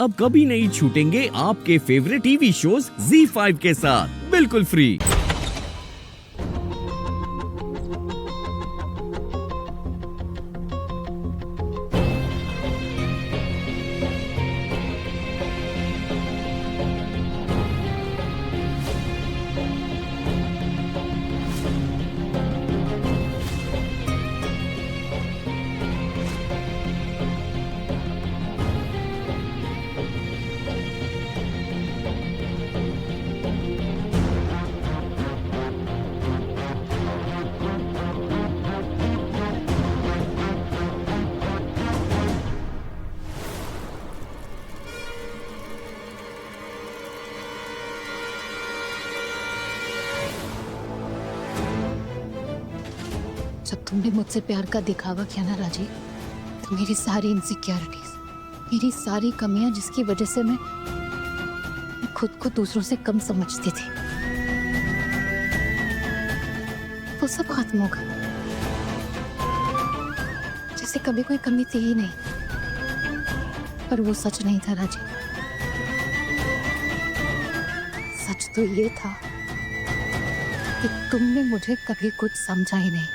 अब कभी नहीं छूटेंगे आपके फेवरेट टीवी शोज ZEE5 के साथ बिल्कुल फ्री। जब तुमने मुझसे प्यार का दिखावा किया ना राजीव, तो मेरी सारी इनसिक्योरिटीज, मेरी सारी कमियां जिसकी वजह से मैं खुद को दूसरों से कम समझती थी, वो सब खत्म हो गई। जैसे कभी कोई कमी थी ही नहीं। पर वो सच नहीं था राजीव। सच तो ये था कि तुमने मुझे कभी कुछ समझा ही नहीं।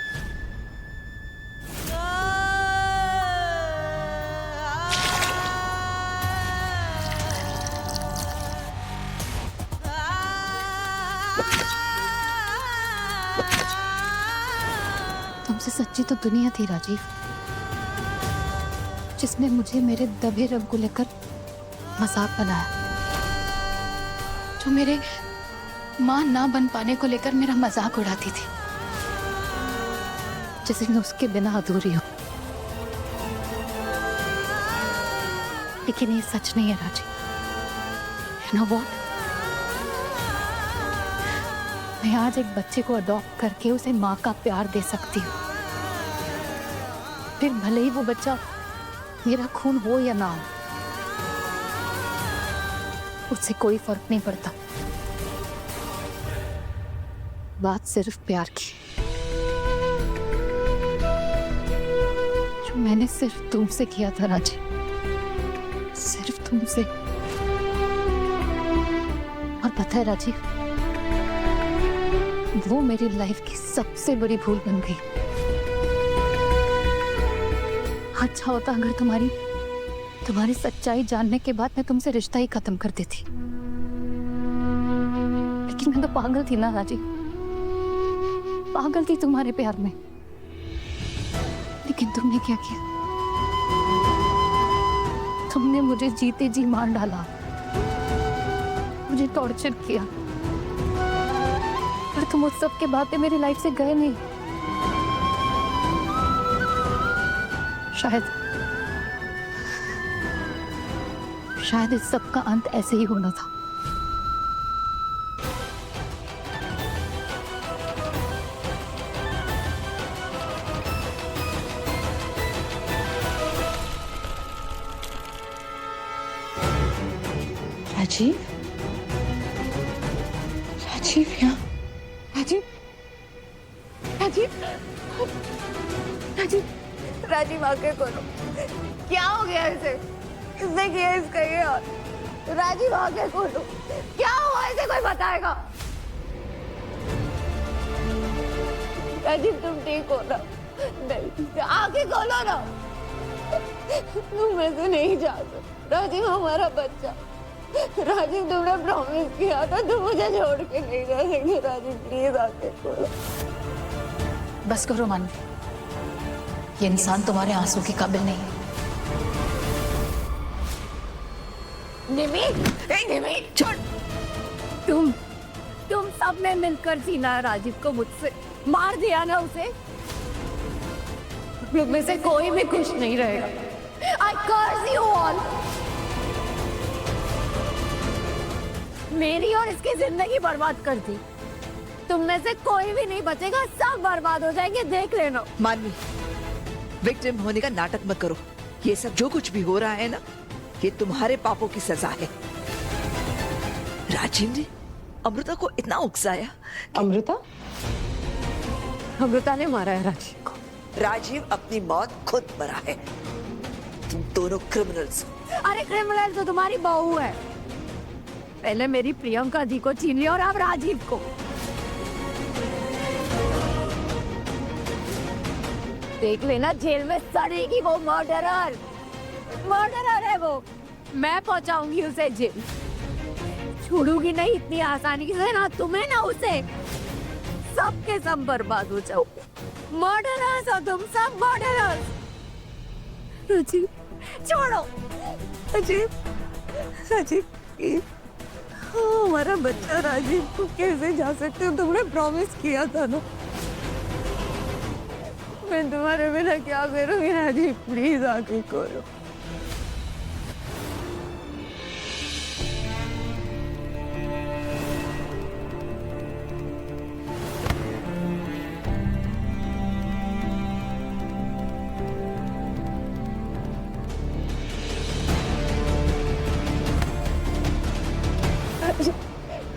तुमसे सच्ची तो दुनिया थी राजीव, जिसने मुझे मेरे दबे रंग को लेकर मजाक बनाया, जो मेरे मां ना बन पाने को लेकर मेरा मजाक उड़ाती थी, जैसे मैं उसके बिना अधूरी हूं। लेकिन ये सच नहीं है राजीव। You know what? मैं आज एक बच्चे को अडॉप्ट करके उसे माँ का प्यार दे सकती हूँ। फिर भले ही वो बच्चा मेरा खून हो या ना हो, उससे कोई फर्क नहीं पड़ता। बात सिर्फ प्यार की, जो मैंने सिर्फ तुमसे किया था राजीव, सिर्फ तुमसे। और पता है राजीव, वो मेरी लाइफ की सबसे बड़ी भूल बन गई। अच्छा होता अगर तुम्हारी सच्चाई जानने के बाद मैं तुमसे रिश्ता ही खत्म कर देती। लेकिन मैं तो पागल थी ना राजीव, पागल थी तुम्हारे प्यार में। लेकिन तुमने क्या किया? तुमने मुझे जीते जी मार डाला, मुझे टॉर्चर किया। पर तुम उस सब के बाद में मेरी लाइफ से गए नहीं। शायद इस सब का अंत ऐसे ही होना था। राजीव, राजीव यहाँ, राजीव, राजीव, राजीव, राजीव आंखें खोलो। क्या हो गया इसे? किसने किया इसका ये हाल? राजीव आंखें खोलो। क्या हुआ इसे? कोई बताएगा? राजीव तुम ठीक हो ना? नहीं, आंखें खोलो ना। तुम ऐसे नहीं जा सकते राजीव, हमारा बच्चा। राजीव तुमने प्रॉमिस किया था, तुम मुझे छोड़ के नहीं जा सकते। राजीव प्लीज आके खोलो। बस करो मानवी, ये इंसान तुम्हारे आंसू के काबिल नहीं है। निमी, निमी छोड़। तुम सब ने मिलकर जीना राजीव को मुझसे मार दिया ना उसे। लोग में से कोई भी खुश नहीं रहेगा। I curse you all। मेरी और इसकी जिंदगी बर्बाद कर दी। तुम में से कोई भी नहीं बचेगा, सब बर्बाद हो जाएंगे, देख लेना। मानवी, विक्टिम होने का नाटक मत करो। ये सब जो कुछ भी हो रहा है ना, ये तुम्हारे पापों की सजा है। राजीव ने अमृता को इतना उकसाया। अमृता? अमृता ने मारा है राजीव को। राजीव अपनी मौत खुद मरा है। तुम दोनों क्रिमिनल्स हो। अरे क्रिमिनल तो तुम्हारी बहू है। पहले मेरी प्रियंका दी को छीन लिया और अब राजीव को। देख लेना जेल में सड़ेगी वो मर्डरर। मर्डरर है वो। मैं पहुंचाऊंगी उसे जेल। छोड़ूंगी नहीं इतनी आसानी से, ना तुम्हें ना उसे। सबके सब बर्बाद हो जाओ। मर्डरर्स हो तुम सब, मर्डरर्स। राजीव छोड़ो। राजीव, राजीव हमारा बच्चा राजीव को कैसे जा सकते हो? तुमने प्रॉमिस किया था ना। मैं तुम्हारे बिना क्या करूंगी राजीव, प्लीज आके करो।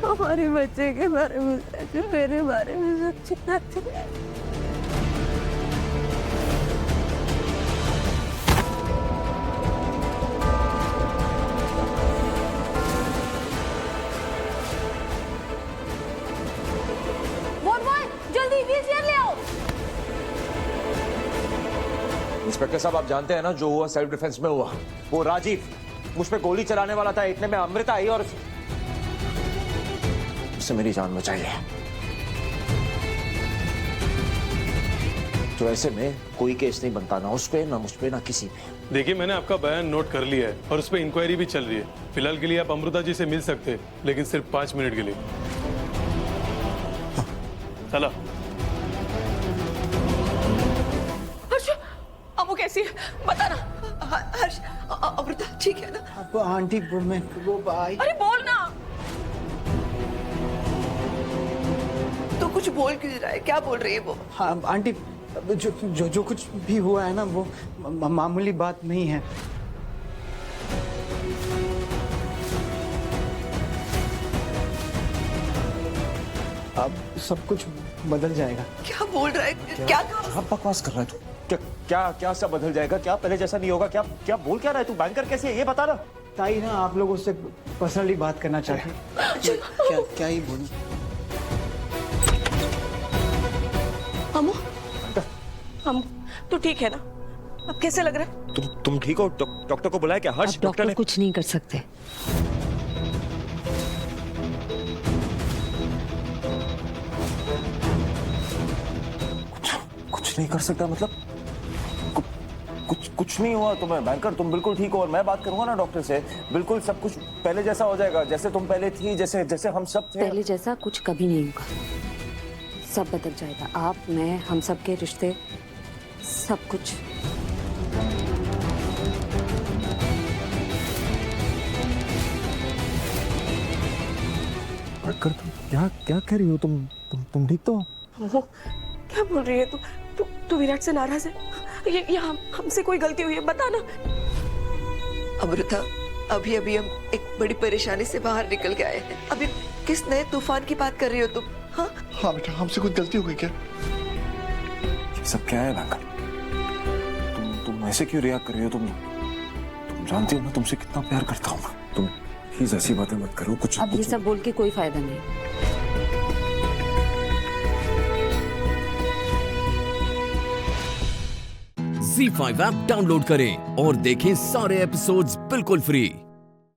हमारे बच्चे के बारे में सच, मेरे बारे में सच। जल्दी वीसीआर ले आओ। इंस्पेक्टर साहब, आप जानते हैं ना जो हुआ सेल्फ डिफेंस में हुआ। वो राजीव मुझ पे गोली चलाने वाला था, इतने में अमृता आई और उससे मेरी जान बचाई है। तो ऐसे में कोई केस नहीं बनता, ना उस पे ना मुझ पे ना किसी पे। देखिए, मैंने आपका बयान नोट कर लिया है और उस पर इंक्वायरी भी चल रही है। फिलहाल के लिए आप अमृता जी से मिल सकते हैं, लेकिन सिर्फ 5 मिनट के लिए। चला। हर्ष, अमू कैसी है बता ना। हर्ष, अमृता ठीक है ना? अब आंटी वो आई। अरे बोल ना। तो कुछ बोल क्यों रहा है? क्या बोल रही है वो? हाँ आंटी, जो कुछ भी हुआ है ना वो मामूली बात नहीं है। अब सब कुछ बदल जाएगा। क्या बोल रहा है? क्या बकवास कर रहा है तू? क्या सब बदल जाएगा? क्या पहले जैसा नहीं होगा? क्या बोल क्या रहा है तू? बैंकर कैसे है ये बता ना। ताई ना आप लोगों से पर्सनली बात करना चाहती हैं। क्या ही बोलूं? हम तो ठीक है ना? अब कैसे लग रहा है? तुम ठीक हो? डॉक्टर को बुलाया क्या? हर्ष, डॉक्टर कुछ नहीं कर सकते। कुछ नहीं कर सकता मतलब? कुछ नहीं हुआ तुम्हें बैंकर? तुम बिल्कुल ठीक हो और मैं बात करूंगा ना डॉक्टर से। बिल्कुल सब कुछ पहले जैसा हो जाएगा, जैसे तुम पहले थी, जैसे हम सब थे। पहले जैसा कुछ कभी नहीं होगा, सब बदल जाएगा। आप, मैं, हम सब के रिश्ते, सब कुछ। बैंकर तुम क्या कह रही हो? तुम ठीक तो हो? क्या बोल रही है तू विराट से नाराज है? ये हमसे कोई गलती हुई है बता ना। अमृता, अभी हम एक बड़ी परेशानी से बाहर निकल के आए हैं। अभी किस नए तूफान की बात कर रही हो तुम? हाँ बेटा, हमसे कोई गलती हो गई क्या? ये सब क्या है बैंकर? तुम ऐसे क्यों रिएक्ट कर रही हो? तुम जानती हो मैं तुमसे कितना प्यार करता हूँ। तुम प्लीज ऐसी बातें मत करो। अब ये सब बोल के कोई फायदा नहीं। ZEE5 ऐप डाउनलोड करें और देखें सारे एपिसोड्स बिल्कुल फ्री।